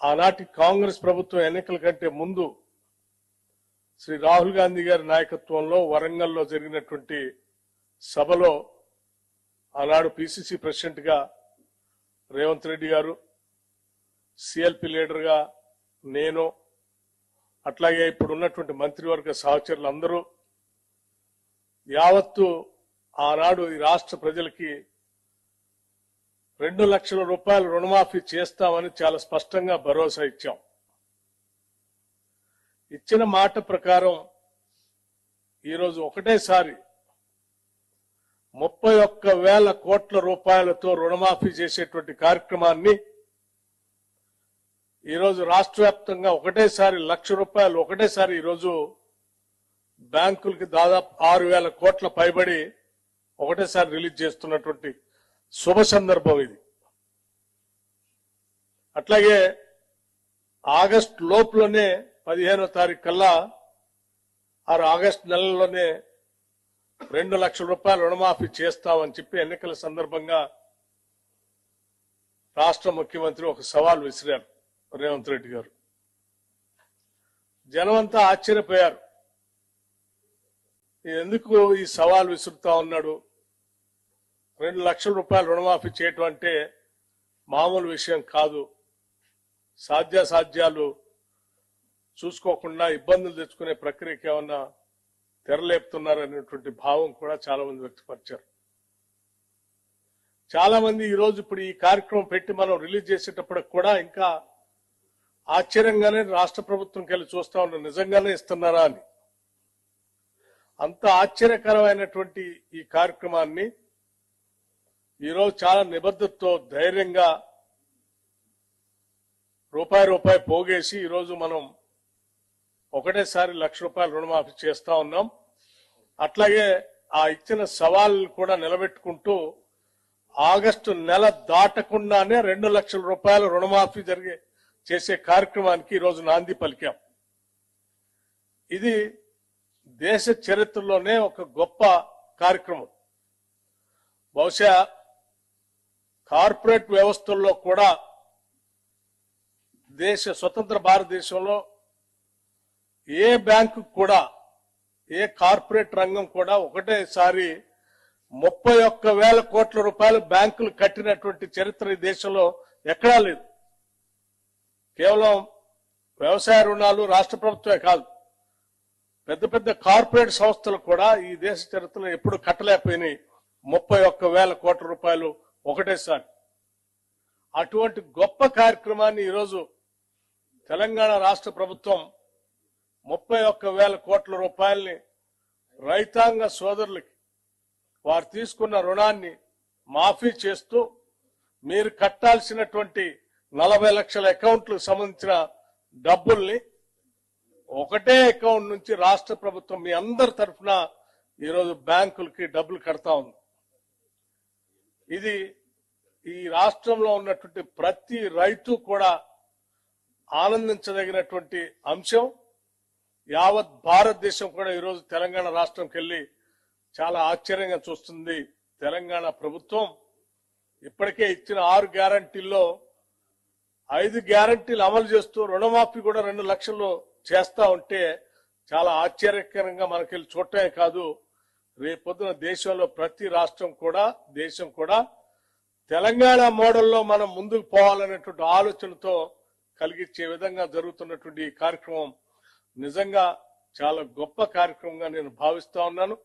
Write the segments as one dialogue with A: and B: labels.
A: ఆనాటి కాంగ్రెస్ ప్రభుత్వం ఎన్నికల కంటే ముందు శ్రీ రాహుల్ గాంధీ గారి నాయకత్వంలో వరంగల్లో జరిగినటువంటి సభలో ఆనాడు పిసిసి ప్రెసిడెంట్ గా రేవంత్ రెడ్డి గారు, సిఎల్పి లీడర్ గా నేను, అట్లాగే ఇప్పుడు ఉన్నటువంటి మంత్రివర్గ సహచరులు అందరూ యావత్తు ఆనాడు ఈ రాష్ట్ర ప్రజలకి 2 లక్షల రూపాయలు రుణమాఫీ చేస్తామని చాలా స్పష్టంగా భరోసా ఇచ్చాం. ఇచ్చిన మాట ప్రకారం ఈరోజు ఒకటేసారి 31,000 కోట్ల రూపాయలతో రుణమాఫీ చేసేటువంటి కార్యక్రమాన్ని ఈరోజు రాష్ట్ర వ్యాప్తంగా ఒకటేసారి 1 లక్ష రూపాయలు ఒకటేసారి ఈరోజు బ్యాంకులకి దాదాపు 6,000 కోట్ల పైబడి ఒకటేసారి రిలీజ్ చేస్తున్నటువంటి శుభ సందర్భం ఇది. అట్లాగే ఆగస్టు లోపులోనే 15వ తారీఖు కల్లా ఆగస్టు నెలలోనే 2 లక్షల రూపాయలు రుణమాఫీ చేస్తామని చెప్పి ఎన్నికల సందర్భంగా రాష్ట్ర ముఖ్యమంత్రి ఒక సవాల్ విసిరారు రేవంత్ రెడ్డి గారు. జనమంతా ఆశ్చర్యపోయారు. ఎందుకు ఈ సవాల్ విసురుతా ఉన్నాడు? 2 లక్షల రూపాయలు రుణమాఫీ చేయటం అంటే మామూలు విషయం కాదు. సాధ్యాసాధ్యాలు చూసుకోకుండా ఇబ్బందులు తెచ్చుకునే ప్రక్రియకి ఏమన్నా తెరలేపుతున్నారనేటువంటి భావం కూడా చాలా మంది వ్యక్తపరిచారు. చాలా మంది ఈ రోజు ఇప్పుడు ఈ కార్యక్రమం పెట్టి మనం రిలీజ్ చేసేటప్పటికి కూడా ఇంకా ఆశ్చర్యంగానే రాష్ట్ర ప్రభుత్వంకి వెళ్ళి చూస్తా ఉన్నాం, నిజంగానే ఇస్తున్నారా అని. అంత ఆశ్చర్యకరమైనటువంటి ఈ కార్యక్రమాన్ని ఈరోజు చాలా నిబద్ధతతో ధైర్యంగా రూపాయి పోగేసి ఈరోజు మనం ఒకటేసారి 1 లక్ష రూపాయలు రుణమాఫీ చేస్తా ఉన్నాం. అట్లాగే ఆ ఇచ్చిన సవాళ్ళను కూడా నిలబెట్టుకుంటూ ఆగస్టు నెల దాటకుండానే 2 లక్షల రూపాయలు రుణమాఫీ చేసే కార్యక్రమానికి ఈరోజు నాంది పలికాం. ఇది దేశ చరిత్రలోనే ఒక గొప్ప కార్యక్రమం. బహుశా కార్పొరేట్ వ్యవస్థల్లో కూడా స్వతంత్ర భారతదేశంలో ఏ బ్యాంకు కూడా, ఏ కార్పొరేట్ రంగం కూడా ఒకటేసారి 31,000 కోట్ల రూపాయలు బ్యాంకులు కట్టినటువంటి చరిత్ర ఈ దేశంలో ఎక్కడా లేదు. కేవలం వ్యవసాయ రుణాలు రాష్ట్ర ప్రభుత్వమే కాదు, పెద్ద పెద్ద కార్పొరేట్ సంస్థలు కూడా ఈ దేశ చరిత్రలో ఎప్పుడు కట్టలేకపోయినాయి 31,000 కోట్ల రూపాయలు ఒకటేసారి. అటువంటి గొప్ప కార్యక్రమాన్ని ఈరోజు తెలంగాణ రాష్ట్ర ప్రభుత్వం 31,000 కోట్ల రూపాయల్ని రైతాంగ సోదరులకి వారు తీసుకున్న రుణాన్ని మాఫీ చేస్తూ మీరు కట్టాల్సినటువంటి 40 లక్షల అకౌంట్లకు సంబంధించిన డబ్బుల్ని ఒకటే అకౌంట్ నుంచి రాష్ట్ర ప్రభుత్వం మీ అందరి తరఫున ఈరోజు బ్యాంకులకి డబ్బులు కడతా ఉంది. ఇది ఈ రాష్ట్రంలో ఉన్నటువంటి ప్రతి రైతు కూడా ఆనందించదగినటువంటి అంశం. యావత్ భారతదేశం కూడా ఈరోజు తెలంగాణ రాష్ట్రంకి వెళ్లి చాలా ఆశ్చర్యంగా చూస్తుంది. తెలంగాణ ప్రభుత్వం ఇప్పటికే ఇచ్చిన 6 గ్యారంటీల్లో 5 గ్యారంటీలు అమలు చేస్తూ రుణమాఫీ కూడా 2 లక్షలు చేస్తా ఉంటే చాలా ఆశ్చర్యకరంగా మనకెళ్ళి చూడటమే కాదు, రేపొద్దున దేశంలో ప్రతి రాష్ట్రం కూడా, దేశం కూడా తెలంగాణ మోడల్లో మనం ముందుకు పోవాలనేటువంటి ఆలోచనతో కలిగించే విధంగా జరుగుతున్నటువంటి ఈ కార్యక్రమం నిజంగా చాలా గొప్ప కార్యక్రమంగా నేను భావిస్తా ఉన్నాను.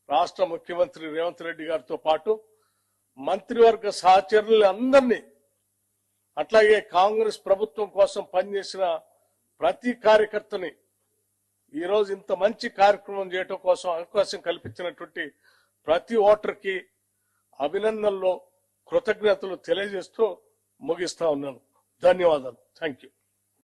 A: రాష్ట్ర ముఖ్యమంత్రి రేవంత్ రెడ్డి గారితో పాటు మంత్రివర్గ సహచరులందరినీ, అట్లాగే కాంగ్రెస్ ప్రభుత్వం కోసం పనిచేసిన ప్రతి కార్యకర్తని, ఈరోజు ఇంత మంచి కార్యక్రమం చేయడం కోసం అవకాశం కల్పించినటువంటి ప్రతి ఓటర్కి అభినందనలు, కృతజ్ఞతలు తెలియజేస్తూ ముగిస్తా ఉన్నాను. ధన్యవాదాలు. Thank you.